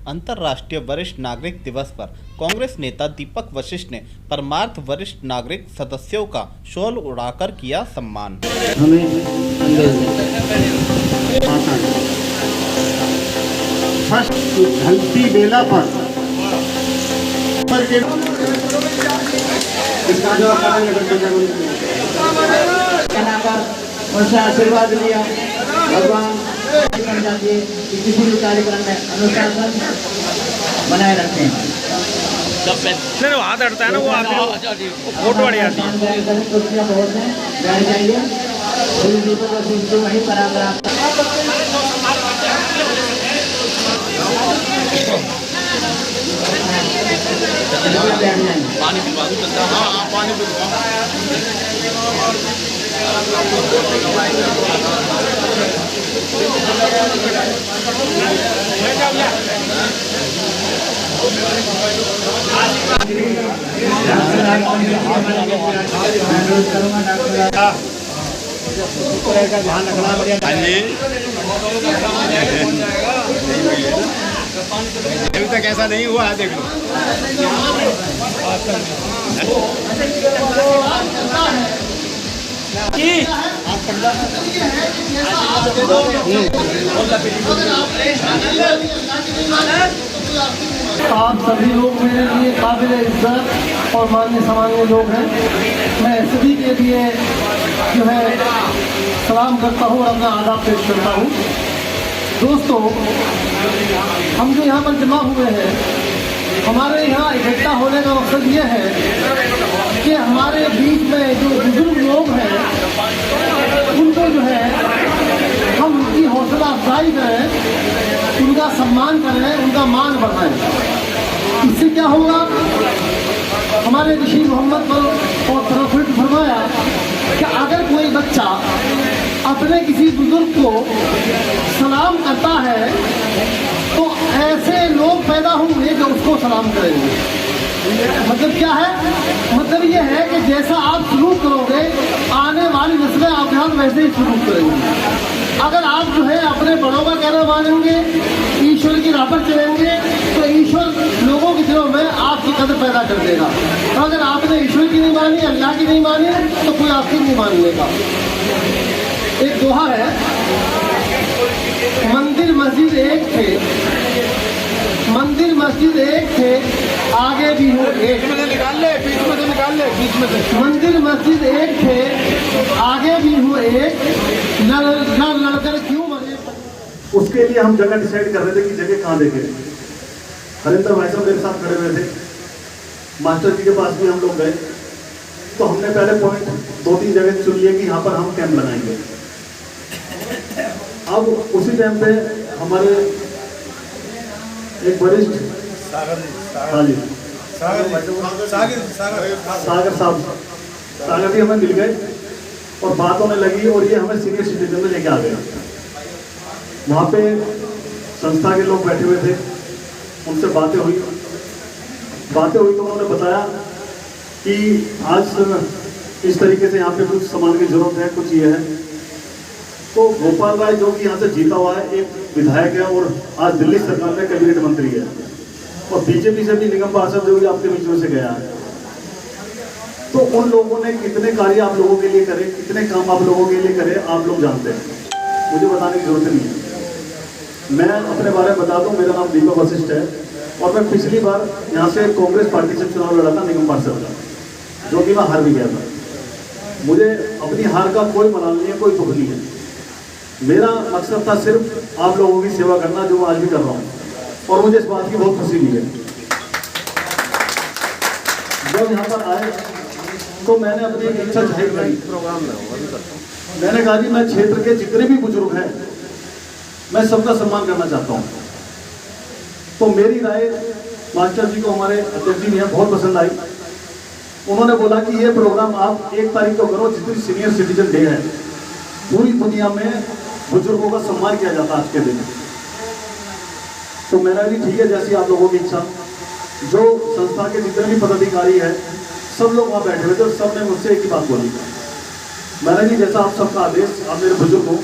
अंतर्राष्ट्रीय वरिष्ठ नागरिक दिवस पर कांग्रेस नेता दीपक वशिष्ठ ने परमार्थ वरिष्ठ नागरिक सदस्यों का शॉल उड़ाकर किया सम्मान। ढलती बेला पर उनसे आशीर्वाद लिया। भगवान किसी भी कार्यक्रम में अनुशासन बनाए रखें। जब हाथ हटता है ना वो आती है, फोटो वाली आती है। कुर्सियाँ बहुत हैं, बैठ जाइए। वहीं पर आकर पानी पिलवा दूं चलता। हाँ पानी ध्यान रखना पड़ेगा। अभी तक ऐसा नहीं हुआ है, देख लो। आप सभी लोग मेरे लिए काबिल इज्जत और मान्य सामान्य लोग हैं। मैं सभी के लिए जो है सलाम करता हूँ और अपना आदाब पेश करता हूँ। दोस्तों, हम जो यहाँ पर जमा हुए हैं, हमारे यहाँ इकट्ठा होने का मकसद ये है कि हमारे बीच में जो बुजुर्ग लोग हैं उनको जो है हम उनकी हौसला अफजाई करें, उनका सम्मान करें, उनका मान बढ़ाएं। इससे क्या होगा, हमारे ऋषि मोहम्मद पर और प्रॉफिट फरमाया कि अगर कोई बच्चा अपने किसी बुजुर्ग को सलाम करता है तो ऐसे लोग पैदा होंगे जो उसको सलाम करेंगे। मतलब क्या है? मतलब ये है कि जैसा आप सलूक करोगे आने वाली नस्लें आपके साथ वैसे ही सलूक करेंगे। अगर आप जो है अपने बड़ों का कहना मानेंगे, ईश्वर की राह पर चलेंगे, तो ईश्वर लोगों के दिलों में आपकी कदर पैदा कर देगा। अगर आपने ईश्वर की नहीं मानी, अल्लाह की नहीं मानी, तो कोई आपकी नहीं मान लेगा। एक दोहा है, मंदिर मस्जिद एक थे, मंदिर मस्जिद एक थे, आगे भी हो एक। निकाल ले, बीच में से निकाल ले, बीच में से। मंदिर मस्जिद एक थे, आगे भी हो एक, लड़कर क्यों मरे। उसके लिए हम जगह डिसाइड कर रहे थे कि जगह कहाँ देखें। हरिंदर भाई साहब मेरे साथ खड़े हुए थे, मास्टर जी के पास भी हम लोग गए, तो हमने पहले पॉइंट 2-3 जगह चुन लिए कि यहाँ पर हम कैंप लगाएंगे। अब उसी टाइम पे हमारे एक वरिष्ठ सागर साहब भी हमें मिल गए और बात होने लगी और ये हमें सीनियर सिटीजन में लेके आ गए। वहाँ पे संस्था के लोग बैठे हुए थे, उनसे बातें हुई तो उन्होंने बताया कि आज इस तरीके से यहाँ पे कुछ सामान की जरूरत है, कुछ ये है। तो गोपाल राय जो कि यहाँ से जीता हुआ है, एक विधायक है और आज दिल्ली सरकार में कैबिनेट मंत्री है, और बीजेपी से भी निगम पार्षद जो भी आपके बीच में से गया है। तो उन लोगों ने कितने कार्य आप लोगों के लिए करे, कितने काम आप लोगों के लिए करे, आप लोग जानते हैं, मुझे बताने की जरूरत नहीं है। मैं अपने बारे में बता दूं, मेरा नाम दीपक वशिष्ठ है और मैं पिछली बार यहाँ से कांग्रेस पार्टी से चुनाव लड़ा था निगम पार्षद का, जो कि मैं हार भी गया था। मुझे अपनी हार का कोई मलाल नहीं है, कोई दुख नहीं है। मेरा मकसद था सिर्फ आप लोगों की सेवा करना, जो मैं आज भी कर रहा हूँ, और मुझे इस बात की बहुत खुशी भी है। जब यहाँ पर आए तो मैंने अपनी एक इच्छा जाहिर करी। मैंने कहा जी, मैं क्षेत्र के जितने भी बुजुर्ग हैं मैं सबका सम्मान करना चाहता हूँ। तो मेरी राय मास्टर जी को, हमारे अध्यक्ष जी ने बहुत पसंद आई। उन्होंने बोला कि ये प्रोग्राम आप 1 तारीख को करो, जितनी सीनियर सिटीजन डे है, पूरी दुनिया में बुजुर्गों का सम्मान किया जाता है आज के दिन। तो मैंने भी ठीक है, जैसी आप लोगों की इच्छा। जो संस्था के जितने भी पदाधिकारी हैं सब लोग वहाँ बैठे हुए थे और सब ने मुझसे एक ही बात बोली। मैंने भी जैसा आप सबका आदेश, आप मेरे बुजुर्ग हो।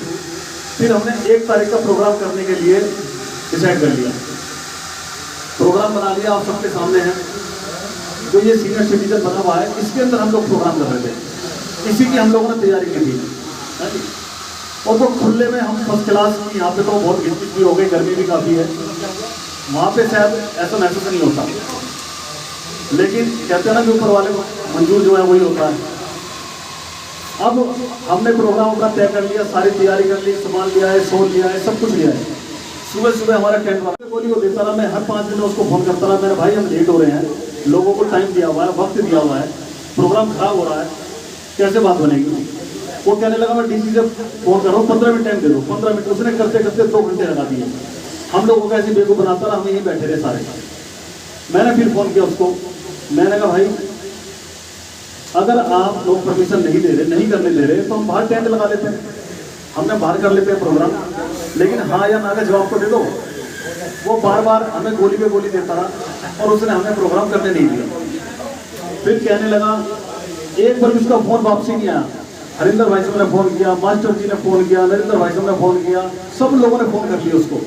फिर हमने 1 तारीख का प्रोग्राम करने के लिए डिसाइड कर लिया। प्रोग्राम बना लिया, आप सबके सामने है। जो ये सीनियर सिटीजन बना हुआ है, इसके अंदर हम लोग प्रोग्राम कर रहे थे, इसी की हम लोगों ने तैयारी की थी, है नी? और वो खुले में हम फर्स्ट क्लास की, यहाँ पे तो बहुत घिचपिच भी हो गई, गर्मी भी काफ़ी है, वहाँ पे शायद ऐसा महसूस नहीं होता, लेकिन कहते हैं ना कि ऊपर वाले को मंजूर जो है वही होता है। अब हमने प्रोग्राम अपना तय कर लिया, सारी तैयारी कर ली, सामान लिया है, सोल लिया है, सब कुछ लिया है। सुबह सुबह हमारा टेंट वाला गोली को देता रहा, मैं हर 5 मिनट में उसको फ़ोन करता रहा, मेरे भाई हम लेट हो रहे हैं, लोगों को टाइम दिया हुआ है, वक्त दिया हुआ है, प्रोग्राम खराब हो रहा है, कैसे बात बनेगी। वो कहने लगा मैं डीसी से फ़ोन कर रहा हूँ, 15 मिनट टाइम दे दो। 15 मिनट उसने करते करते 2 घंटे लगा दिए। हम लोगों को ऐसे बेवकूफ़ बनाता रहा, हम यहीं बैठे रहे सारे। मैंने फिर फ़ोन किया उसको, मैंने कहा भाई अगर आप लोग परमिशन नहीं दे रहे, नहीं करने दे रहे, तो हम बाहर टेंट लगा लेते हैं, हमने बाहर कर लेते हैं प्रोग्राम, लेकिन हाँ या ना का जवाब तो दे दो। वो बार बार हमें गोली पे गोली देता रहा और उसने हमें प्रोग्राम करने नहीं दिया। फिर कहने लगा, एक बार उसका फ़ोन वापसी नहीं आया। हरिंदर भाई साहब ने फ़ोन किया, मास्टर जी ने फ़ोन किया, नरेंद्र भाई साहब ने फ़ोन किया, सब लोगों ने फ़ोन कर लिया उसको,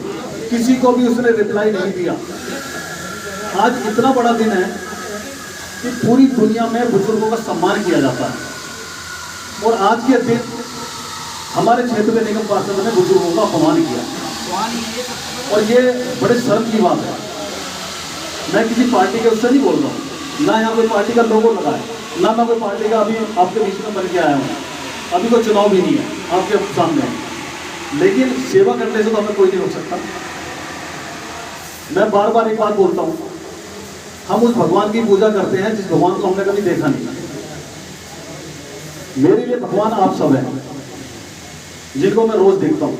किसी को भी उसने रिप्लाई नहीं दिया। आज इतना बड़ा दिन है कि पूरी दुनिया में बुजुर्गों का सम्मान किया जाता है, और आज के दिन हमारे क्षेत्र के निगम पार्षद ने बुजुर्गों का अपमान किया, और ये बड़े शर्म की बात है। मैं किसी पार्टी के उससे नहीं बोल रहा हूँ, ना यहाँ कोई पार्टी का लोगो लगा है, ना मैं कोई पार्टी का अभी आपके बीच में बन के आया हूँ, अभी कोई चुनाव भी नहीं है आपके सामने, लेकिन सेवा करने से तो हमें कोई नहीं रोक सकता। मैं बार बार एक बात बोलता हूँ, हम उस भगवान की पूजा करते हैं जिस भगवान को हमने कभी देखा नहीं। मेरे लिए भगवान आप सब हैं, जिनको मैं रोज देखता हूँ।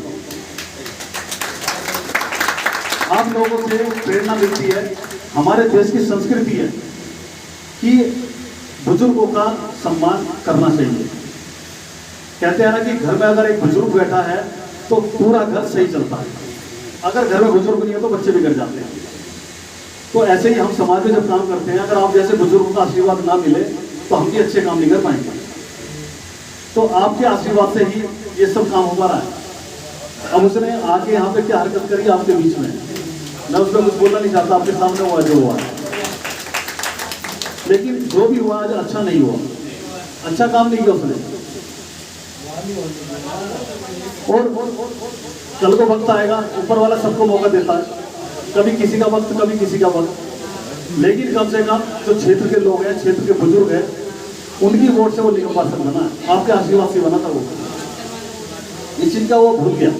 आप लोगों से प्रेरणा मिलती है, हमारे देश की संस्कृति है कि बुजुर्गों का सम्मान करना चाहिए। कहते हैं ना कि घर में अगर एक बुजुर्ग बैठा है तो पूरा घर सही चलता है, अगर घर में बुजुर्ग नहीं है तो बच्चे बिगड़ जाते हैं। तो ऐसे ही हम समाज में जब काम करते हैं, अगर आप जैसे बुजुर्गों का आशीर्वाद ना मिले तो हम भी अच्छे काम नहीं कर पाएंगे। तो आपके आशीर्वाद से ही ये सब काम हो पा रहा है। अब उसने आके यहाँ पे क्या हरकत करी आपके बीच में, मैं उसमें कुछ बोलना नहीं चाहता, आपके सामने हुआ जो हुआ, लेकिन जो भी हुआ आज अच्छा नहीं हुआ, अच्छा काम नहीं किया उसने। और कल को वक्त आएगा, ऊपर वाला सबको मौका देता है, कभी किसी का वक्त, कभी किसी का वक्त, लेकिन कम से कम जो क्षेत्र के लोग हैं, क्षेत्र के बुजुर्ग हैं, उनकी वोट से वो निगम पार्षद बना, आपके आशीर्वाद से बना था वो। इस चीज का वो भूल गया,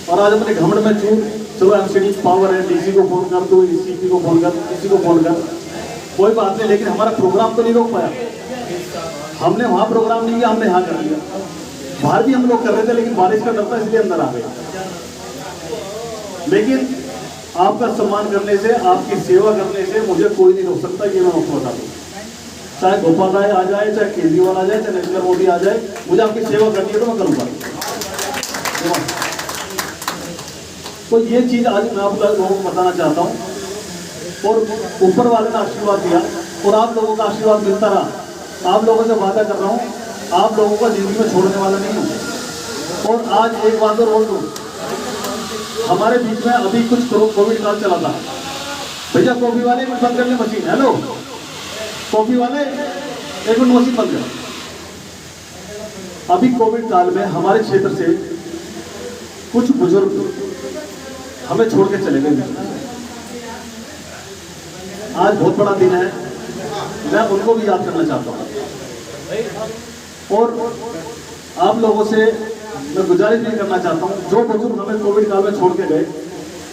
और आज अपने घमंड में चूर, चलो एमसीडी पावर है, डीसी को फोन कर दो, सीपी को फोन कर, किसी को फोन कर, कोई बात नहीं, लेकिन हमारा प्रोग्राम तो नहीं रोक पाया। हमने वहाँ प्रोग्राम नहीं किया, हमने यहाँ कर लिया। बाहर भी हम लोग कर रहे थे, लेकिन बारिश का डर था इसलिए अंदर आ गए। लेकिन आपका सम्मान करने से, आपकी सेवा करने से मुझे कोई नहीं रोक सकता, ये मैं आपको बता दूँ। चाहे गोपाल राय आ जाए, चाहे केजरीवाल आ जाए, चाहे नरेंद्र मोदी आ जाए, मुझे आपकी सेवा करनी है तो मैं करूँगा। तो ये चीज़ आज मैं आप लोगों को बताना चाहता हूँ, और ऊपर वाले ने आशीर्वाद दिया और आप लोगों का आशीर्वाद मिलता रहा। आप लोगों से वादा कर रहा हूँ, आप लोगों को जिंदगी में छोड़ने वाला नहीं हूँ। और आज एक बात और बोल दूँ, हमारे बीच में अभी कुछ कोविड काल चला था, भैया कॉफी वाले कुछ बंद कर ले मशीन, हेलो कॉफी वाले एक मिनट मशीन बंद कर। अभी कोविड काल में हमारे क्षेत्र से कुछ बुजुर्ग हमें छोड़ के चले गए। आज बहुत बड़ा दिन है, मैं उनको भी याद करना चाहता हूँ, और आप लोगों से मैं गुजारिश भी करना चाहता हूँ, जो बुजुर्ग हमें कोविड काल में छोड़ के गए,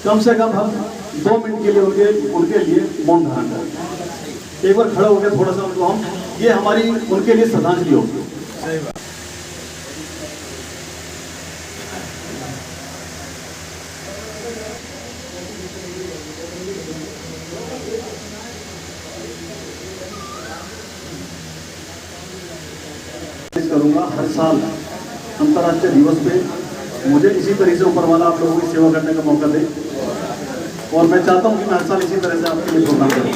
कम से कम हम 2 मिनट के लिए उनके लिए मौन धारण करें। एक बार खड़ा हो गया थोड़ा सा उनको, हम ये हमारी उनके लिए श्रद्धांजलि होगी। करूंगा हर साल अंतर्राष्ट्रीय दिवस पे मुझे इसी तरह से ऊपर वाला आप लोगों की सेवा करने का मौका दे, और मैं चाहता हूं कि मैं हर साल इसी तरह से आपके लिए प्रोग्राम करूं।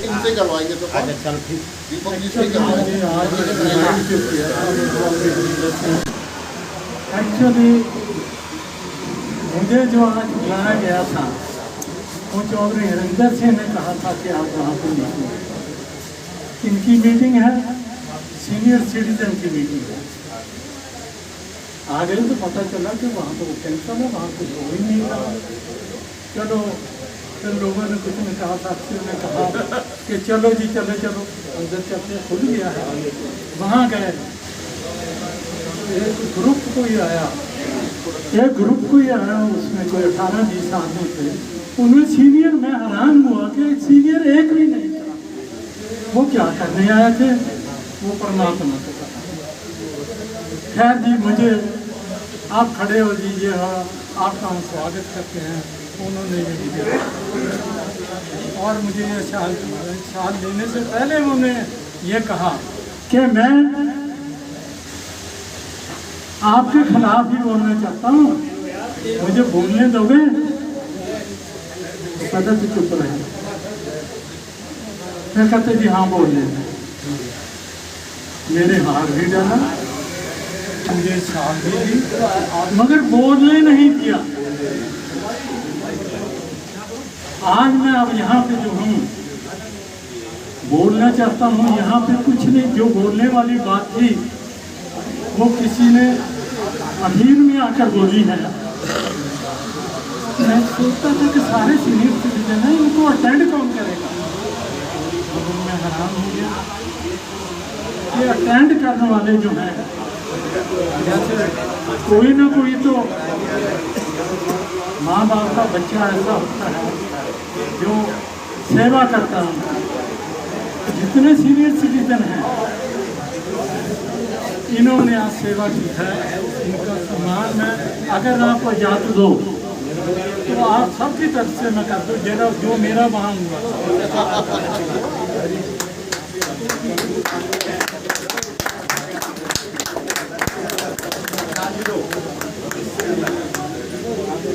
इनसे करवाएंगे तो चल ठीक, दीपक जी से करवाएंगे। एक्चुअली मुझे जो आज बुलाया गया था वो चौधरी हरिंदर सिंह ने कहा था कि आप वहाँ पर मीटिंग, इनकी मीटिंग है, सीनियर सिटीजन की मीटिंग है। आ गए तो पता चला कि वहाँ तो कैंसल है, वहाँ कुछ हो ही नहीं रहा। चलो फिर लोगों ने कुछ ने कहा, साथियों ने कहा कि चलो जी चलो चलो अंदर चलते, खुल गया है। वहाँ गए, एक ग्रुप कोई आया, उसमें कोई 18-20 आदमी थे। उनमें सीनियर, मैं हैरान हुआ कि सीनियर एक भी नहीं था। वो क्या करने आए थे, वो परमात्मा को पता। खैर जी, मुझे आप खड़े हो दीजिए, हाँ आपका हम स्वागत करते हैं। उन्होंने भी दिया और मुझे ये शाल लेने से पहले उन्होंने ये कहा कि मैं आपके खिलाफ ही बोलना चाहता हूँ, मुझे बोलने दोगे? सदस्य तो चुप रहे। मैं कहते जी हाँ बोल लेते। मेरे हार भी डाला, मुझे शाल भी दी, मगर बोलने नहीं दिया। आज मैं अब यहाँ पे जो हूँ बोलना चाहता हूँ। यहाँ पे कुछ नहीं, जो बोलने वाली बात थी वो किसी ने अमीर में आकर बोली है। मैं सोचता था कि सारे सीनियर सिटीजन हैं, इनको अटेंड कौन करेगा। और मैं हैरान हो गया कि अटेंड करने वाले जो हैं, जैसे कोई ना कोई तो माँ बाप का बच्चा ऐसा होता है जो सेवा करता है। जितने सीनियर सिटीजन हैं इन्होंने आज सेवा की है, इनका सम्मान मैं अगर आप इजाज़त दो तो आप सबकी तरफ से मैं कर दूँ जो मेरा वहाँ हुआ।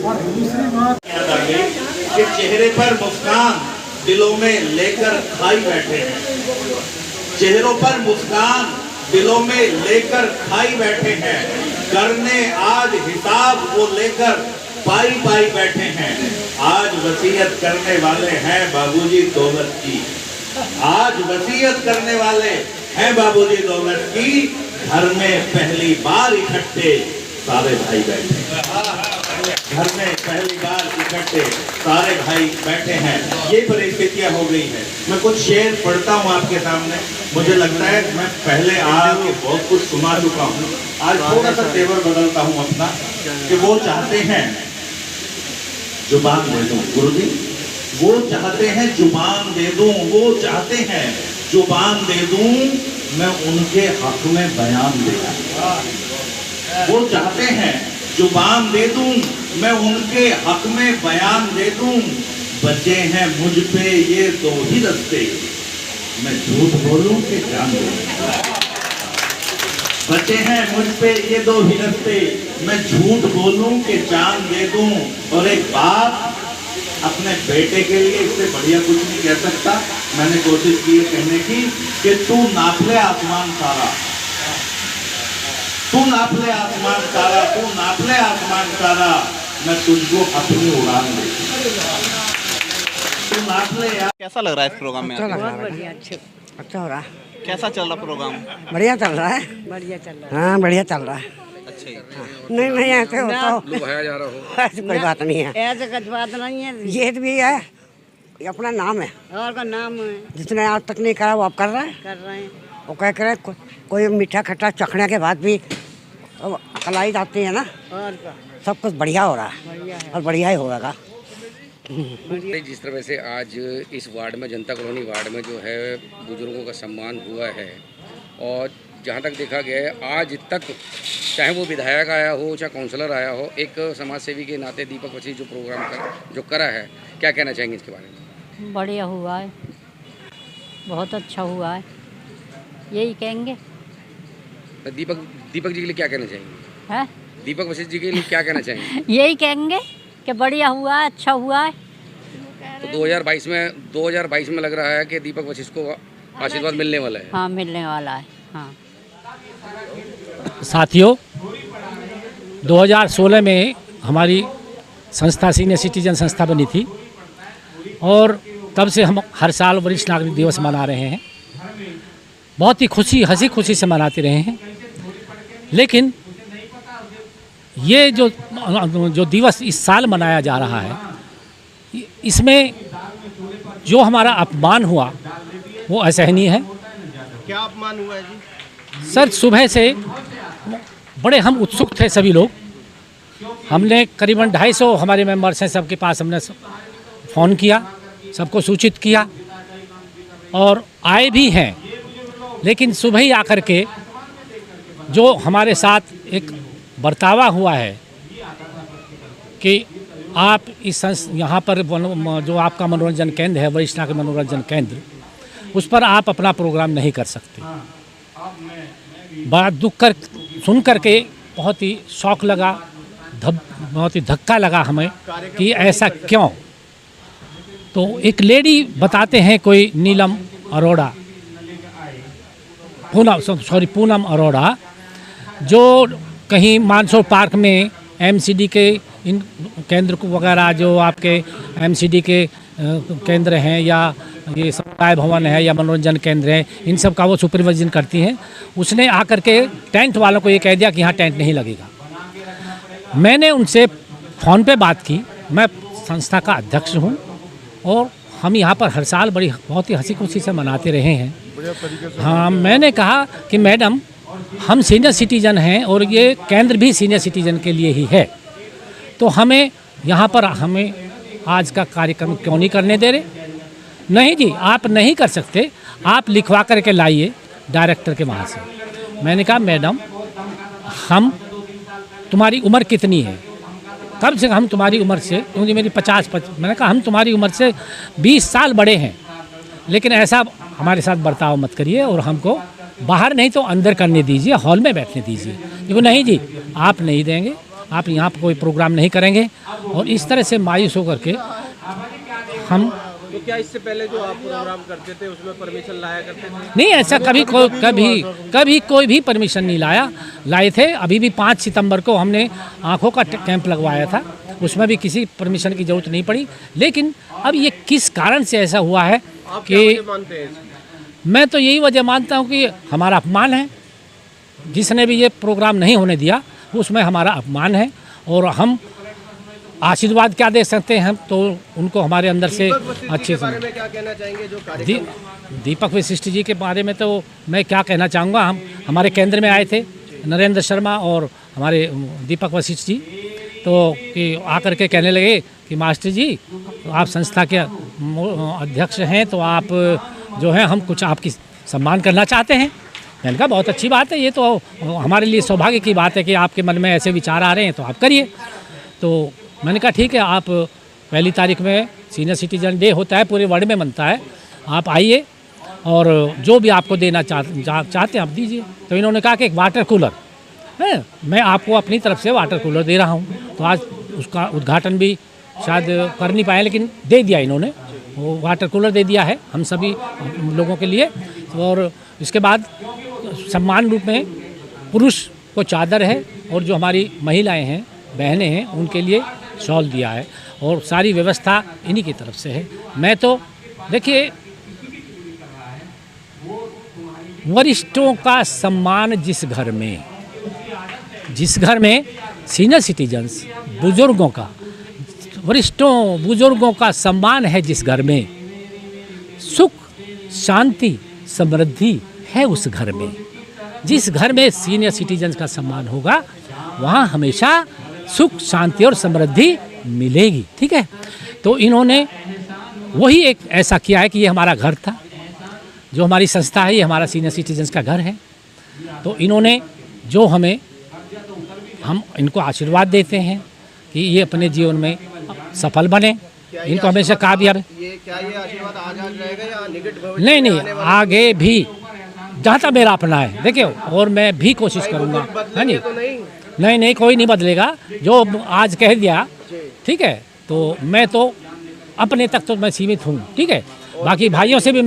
और दूसरी बात कि चेहरे पर मुस्कान दिलों में लेकर खाई बैठे हैं, चेहरों पर मुस्कान दिलों में लेकर खाई बैठे हैं, करने आज हिसाब वो लेकर पाई पाई बैठे हैं। आज वसीयत करने वाले हैं बाबूजी दौलत की, आज वसीयत करने वाले हैं बाबूजी दौलत की। घर में पहली बार इकट्ठे सारे भाई बैठे, घर में पहली बार इकट्ठे सारे भाई बैठे हैं। ये परिस्थितियां हो गई है। मैं कुछ शेर पढ़ता हूँ आपके सामने। मुझे लगता है मैं पहले आके बहुत कुछ सुना चुका हूँ, आज थोड़ा सा तेवर बदलता हूँ अपना। कि वो चाहते हैं जुबान दे दूं, गुरुजी वो चाहते हैं जुबान दे दूं, वो चाहते हैं जुबान दे दूं, मैं उनके हक में बयान दे दूं। वो चाहते हैं जुबान दे दूं, मैं उनके हक में बयान दे दूं। बचे हैं मुझ पे ये दो ही रस्ते, मैं झूठ बोलूं कि जान दूं। बचे हैं मुझ पे ये दो ही रस्ते, मैं झूठ बोलूं कि जान दे दूं। और एक बात अपने बेटे के लिए इससे बढ़िया कुछ नहीं कह सकता। मैंने कोशिश की है कहने की कि तू नाप ले आसमान सारा, तू नाप ले आसमान सारा, तू नाप ले आसमान सारा, मैं तुझको अपनी उड़ान दे। तू नाप ले यार। कैसा लग रहा है इस प्रोग्राम में? अच्छा लग रहा है, अच्छा हो रहा है। कैसा चल रहा प्रोग्राम? बढ़िया चल रहा है, बढ़िया चल रहा है। हाँ बढ़िया चल रहा है। अच्छा नहीं नहीं ऐसे होता हो, जा रहा हो, ऐसी कोई बात नहीं है, ऐसे कुछ बात नहीं है। ये भी है, ये अपना नाम है। और का नाम है, जिसने आज तक नहीं करा वो अब कर रहा है। कर रहे हैं। वो कह कर कोई मीठा खट्टा चखने के बाद भी अकल आई जाती है ना। और का सब कुछ बढ़िया हो रहा है, बढ़िया है। और बढ़िया ही होगा। जिस तरह से आज इस वार्ड में, जनता कॉलोनी वार्ड में जो है बुजुर्गों का सम्मान हुआ है, और जहाँ तक देखा गया है आज तक चाहे वो विधायक आया हो चाहे काउंसलर आया हो, एक समाज सेवी के नाते दीपक वशिष्ठ जो प्रोग्राम जो करा है, क्या कहना चाहेंगे इसके बारे में? बढ़िया हुआ है, बहुत अच्छा हुआ है, यही कहेंगे। तो दीपक जी के लिए क्या कहना चाहेंगे? है दीपक वशिष्ठ जी के लिए क्या कहना चाहेंगे? यही कहेंगे कि बढ़िया हुआ है, अच्छा हुआ है। तो 2022 में लग रहा है कि दीपक वशिष्ठ को आशीर्वाद मिलने वाला है। हाँ मिलने वाला है। हाँ साथियों, 2016 में हमारी संस्था सीनियर सिटीजन संस्था बनी थी और तब से हम हर साल वरिष्ठ नागरिक दिवस मना रहे हैं। बहुत ही हंसी खुशी से मनाते रहे हैं। लेकिन ये जो दिवस इस साल मनाया जा रहा है, इसमें जो हमारा अपमान हुआ वो असहनीय है। क्या अपमान हुआ है जी? सर, सुबह से बड़े हम उत्सुक थे सभी लोग। हमने करीबन 250 हमारे मेंबर्स हैं, सबके पास हमने फ़ोन किया, सबको सूचित किया और आए भी हैं। लेकिन सुबह ही आकर के जो हमारे साथ एक बर्तावा हुआ है कि आप यहाँ पर जो आपका मनोरंजन केंद्र है, वरिष्ठ नागरिक मनोरंजन केंद्र, उस पर आप अपना प्रोग्राम नहीं कर सकते। बड़ा दुख सुन करके बहुत ही शौक लगा, बहुत ही धक्का लगा हमें कि ऐसा क्यों। तो एक लेडी बताते हैं, कोई नीलम अरोड़ा, पूनम अरोड़ा, जो कहीं मानसरोवर पार्क में एमसीडी के इन केंद्र वगैरह जो आपके एमसीडी के केंद्र हैं या ये समुदाय भवन है या मनोरंजन केंद्र है, इन सब का वो सुपरविजन करती हैं। उसने आकर के टेंट वालों को ये कह दिया कि यहाँ टेंट नहीं लगेगा। मैंने उनसे फ़ोन पे बात की। मैं संस्था का अध्यक्ष हूँ और हम यहाँ पर हर साल बहुत ही हंसी खुशी से मनाते रहे हैं। हाँ, मैंने कहा कि मैडम, हम सीनियर सिटीजन हैं और ये केंद्र भी सीनियर सिटीजन के लिए ही है, तो हमें यहाँ पर हमें आज का कार्यक्रम क्यों नहीं करने दे रहे? नहीं जी, आप नहीं कर सकते, आप लिखवा करके लाइए डायरेक्टर के वहाँ से। मैंने कहा मैडम, हम तुम्हारी उम्र कितनी है? कब से हम तुम्हारी उम्र से, क्योंकि मेरी 50 मैंने कहा हम तुम्हारी उम्र से 20 साल बड़े हैं, लेकिन ऐसा हमारे साथ बर्ताव मत करिए और हमको बाहर नहीं तो अंदर करने दीजिए, हॉल में बैठने दीजिए। देखो नहीं जी, आप नहीं देंगे, आप यहाँ पर कोई प्रोग्राम नहीं करेंगे। और इस तरह से मायूस होकर के हम, तो क्या इससे पहले जो आप प्रोग्राम करते थे उसमें परमिशन लाया करते थे? नहीं, ऐसा कभी कोई भी परमिशन नहीं लाए थे। अभी भी 5 सितंबर को हमने आँखों का कैंप लगवाया था, उसमें भी किसी परमिशन की ज़रूरत नहीं पड़ी। लेकिन अब ये किस कारण से ऐसा हुआ है कि मैं तो यही वजह मानता हूँ कि हमारा अपमान है। जिसने भी ये प्रोग्राम नहीं होने दिया उसमें हमारा अपमान है। और हम आशीर्वाद क्या दे सकते हैं, तो उनको हमारे अंदर से अच्छे से। क्या कहना चाहेंगे जो दीपक वशिष्ठ जी के बारे में तो मैं क्या कहना चाहूँगा, हम हमारे केंद्र में आए थे नरेंद्र शर्मा और हमारे दीपक वशिष्ठ जी, तो कि आकर के कहने लगे कि मास्टर जी, आप संस्था के अध्यक्ष हैं, तो आप जो है हम कुछ आपकी सम्मान करना चाहते हैं। मैंने कहा बहुत अच्छी बात है, ये तो हमारे लिए सौभाग्य की बात है कि आपके मन में ऐसे विचार आ रहे हैं, तो आप करिए। तो मैंने कहा ठीक है, आप 1 तारीख में सीनियर सिटीजन डे होता है, पूरे वर्ल्ड में मनता है, आप आइए और जो भी आपको देना चाहते हैं आप दीजिए। तो इन्होंने कहा कि एक वाटर कूलर है, मैं आपको अपनी तरफ से वाटर कूलर दे रहा हूँ। तो आज उसका उद्घाटन भी शायद कर नहीं पाए, लेकिन दे दिया इन्होंने, वो वाटर कूलर दे दिया है हम सभी लोगों के लिए। और इसके बाद सम्मान रूप में पुरुष को चादर है और जो हमारी महिलाएं हैं, बहनें हैं, उनके लिए शॉल दिया है और सारी व्यवस्था इन्हीं की तरफ से है। मैं तो देखिए, वरिष्ठों का सम्मान जिस घर में सीनियर सिटीजन्स, बुजुर्गों का, वरिष्ठों बुजुर्गों का सम्मान है, जिस घर में सुख शांति समृद्धि है, उस घर में, जिस घर में सीनियर सिटीजन्स का सम्मान होगा, वहाँ हमेशा सुख शांति और समृद्धि मिलेगी। ठीक है, तो इन्होंने वही एक ऐसा किया है कि ये हमारा घर था, जो हमारी संस्था है, ये हमारा सीनियर सिटीजन्स का घर है। तो इन्होंने जो हम इनको आशीर्वाद देते हैं कि ये अपने जीवन में सफल बने। इनको हमेशा कहा भी यार, ये आशीर्वाद आज रहेगा या निकट भविष्य में? नहीं, आगे भी जहाँ तक मेरा अपना है, देखिए, और मैं भी कोशिश करूँगा। हाँ जी, नहीं, कोई नहीं बदलेगा। जो आज कह दिया, ठीक है, तो मैं तो अपने तक तो मैं सीमित हूँ। ठीक है, बाकी भाइयों से भी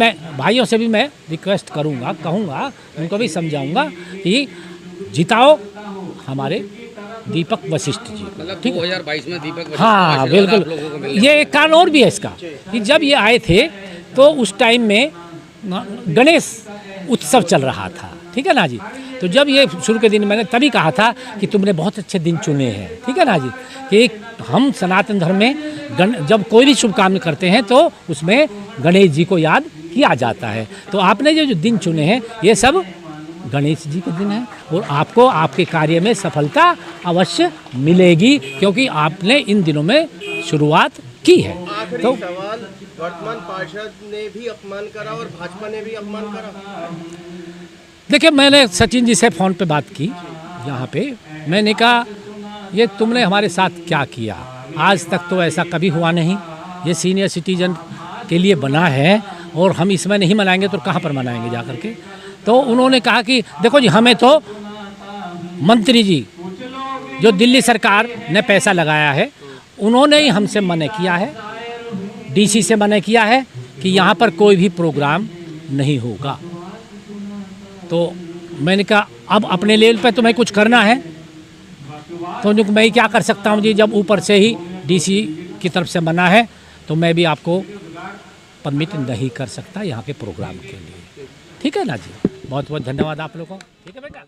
मैं रिक्वेस्ट कहूँगा, उनको भी समझाऊँगा कि जिताओ हमारे दीपक वशिष्ठ जी को। मतलब ठीक है, 2022 में दीपक वशिष्ठ हाँ का आशीर्वाद आप बिल्कुल। लोगों को मिलने ये एक कारण और भी है इसका कि जब ये आए थे तो उस टाइम में गणेश उत्सव चल रहा था, ठीक है ना जी। तो जब ये शुरू के दिन मैंने तभी कहा था कि तुमने बहुत अच्छे दिन चुने हैं, ठीक है ना जी, कि हम सनातन धर्म में जब कोई भी शुभ काम करते हैं तो उसमें गणेश जी को याद किया जाता है। तो आपने जो दिन चुने हैं ये सब गणेश जी के दिन है और आपको आपके कार्य में सफलता अवश्य मिलेगी, क्योंकि आपने इन दिनों में शुरुआत की है। आखिरी तो सवाल, वर्तमान पार्षद ने भी अपमान करा और भाजपा ने भी अपमान करा। देखिए, मैंने सचिन जी से फ़ोन पे बात की यहाँ पे, मैंने कहा ये तुमने हमारे साथ क्या किया, आज तक तो ऐसा कभी हुआ नहीं, ये सीनियर सिटीजन के लिए बना है और हम इसमें नहीं मनाएंगे तो कहाँ पर मनाएंगे जा कर के। तो उन्होंने कहा कि देखो जी, हमें तो मंत्री जी जो दिल्ली सरकार ने पैसा लगाया है उन्होंने ही हमसे मना किया है, डीसी से मना किया है कि यहाँ पर कोई भी प्रोग्राम नहीं होगा। तो मैंने कहा अब अपने लेवल पे तुम्हें कुछ करना है तो मैं क्या कर सकता हूँ जी, जब ऊपर से ही डीसी की तरफ से मना है तो मैं भी आपको परमिट नहीं कर सकता यहाँ के प्रोग्राम के लिए, ठीक है ना जी। बहुत बहुत धन्यवाद आप लोगों को, ठीक है बेटा।